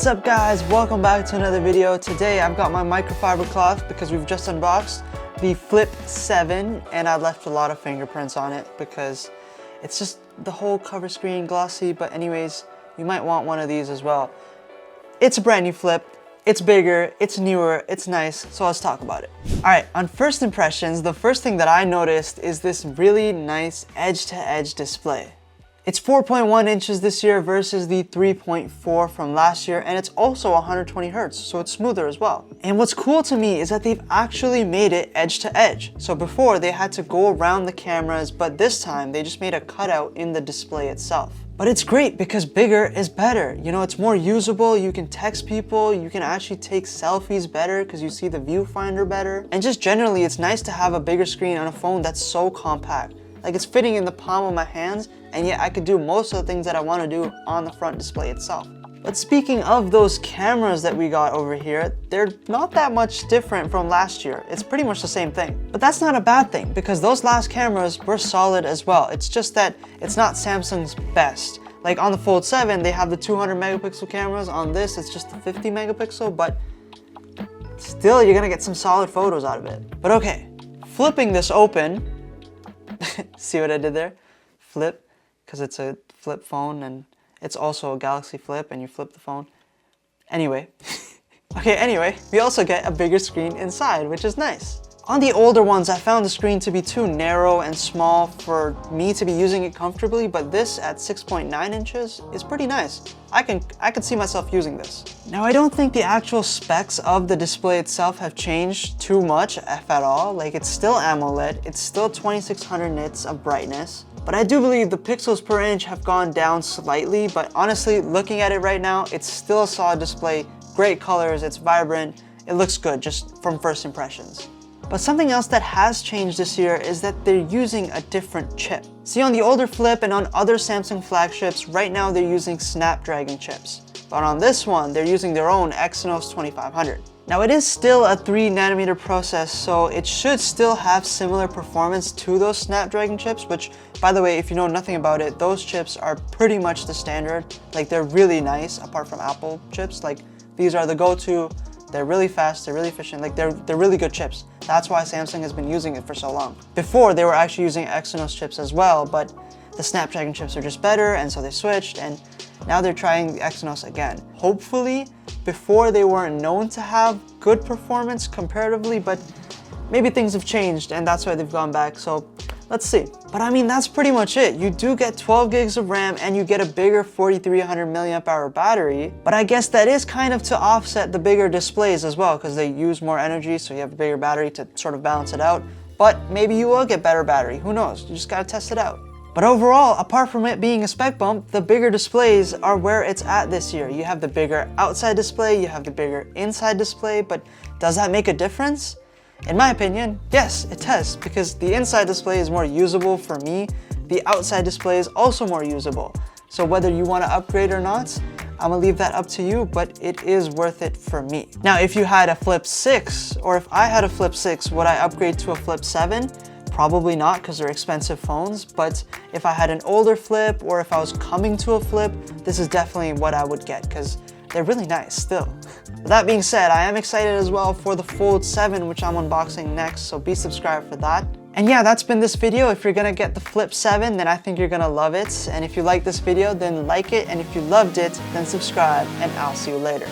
What's up guys, welcome back to another video. Today I've got my microfiber cloth because we've just unboxed the Flip 7 and I left a lot of fingerprints on it because it's just the whole cover screen glossy, but anyways, you might want one of these as well. It's a brand new Flip, it's bigger, it's newer, it's nice, so let's talk about it. Alright, on first impressions, the first thing that I noticed is this really nice edge-to-edge display. It's 4.1 inches this year versus the 3.4 from last year, and it's also 120 Hertz, so it's smoother as well. And what's cool to me is that they've actually made it edge to edge. So before they had to go around the cameras, but this time they just made a cutout in the display itself. But it's great because bigger is better. You know, it's more usable, you can text people, you can actually take selfies better because you see the viewfinder better. And just generally, it's nice to have a bigger screen on a phone that's so compact. Like it's fitting in the palm of my hands, and yet I could do most of the things that I want to do on the front display itself. But speaking of those cameras that we got over here, they're not that much different from last year. It's pretty much the same thing. But that's not a bad thing because those last cameras were solid as well. It's just that it's not Samsung's best. Like on the Fold 7, they have the 200 megapixel cameras. On this, it's just the 50 megapixel, but still you're gonna get some solid photos out of it. But okay, flipping this open, see what I did there? Flip, because it's a flip phone and it's also a Galaxy Flip and you flip the phone. Anyway, we also get a bigger screen inside, which is nice. On the older ones, I found the screen to be too narrow and small for me to be using it comfortably, but this at 6.9 inches is pretty nice. I could see myself using this. Now, I don't think the actual specs of the display itself have changed too much, if at all. Like, it's still AMOLED, it's still 2600 nits of brightness, but I do believe the pixels per inch have gone down slightly, but honestly, looking at it right now, it's still a solid display, great colors, it's vibrant, it looks good just from first impressions. But something else that has changed this year is that they're using a different chip. See, on the older Flip and on other Samsung flagships, right now they're using Snapdragon chips. But on this one, they're using their own Exynos 2500. Now it is still a 3nm process, so it should still have similar performance to those Snapdragon chips, which, by the way, if you know nothing about it, those chips are pretty much the standard. Like, they're really nice, apart from Apple chips. Like, these are the go-to. They're really fast, they're really efficient, like they're really good chips. That's why Samsung has been using it for so long. Before, they were actually using Exynos chips as well, but the Snapdragon chips are just better, and so they switched, and now they're trying the Exynos again. Hopefully, before they weren't known to have good performance comparatively, but maybe things have changed, and that's why they've gone back, so let's see. But I mean, that's pretty much it. You do get 12 gigs of RAM and you get a bigger 4300 milliamp hour battery, but I guess that is kind of to offset the bigger displays as well because they use more energy, so you have a bigger battery to sort of balance it out. But maybe you will get better battery, who knows? You just gotta test it out. But overall, apart from it being a spec bump, the bigger displays are where it's at this year. You have the bigger outside display, you have the bigger inside display, but does that make a difference? In my opinion, yes, it does, because the inside display is more usable for me. The outside display is also more usable. So whether you want to upgrade or not, I'm gonna leave that up to you, but it is worth it for me. Now, if you had a Flip 6, or if I had a Flip 6, would I upgrade to a Flip 7? Probably not, because they're expensive phones, but if I had an older Flip, or if I was coming to a Flip, this is definitely what I would get, because they're really nice still. With that being said, I am excited as well for the Fold 7, which I'm unboxing next, so be subscribed for that. And yeah, that's been this video. If you're gonna get the Flip 7, then I think you're gonna love it. And if you like this video, then like it. And if you loved it, then subscribe, and I'll see you later.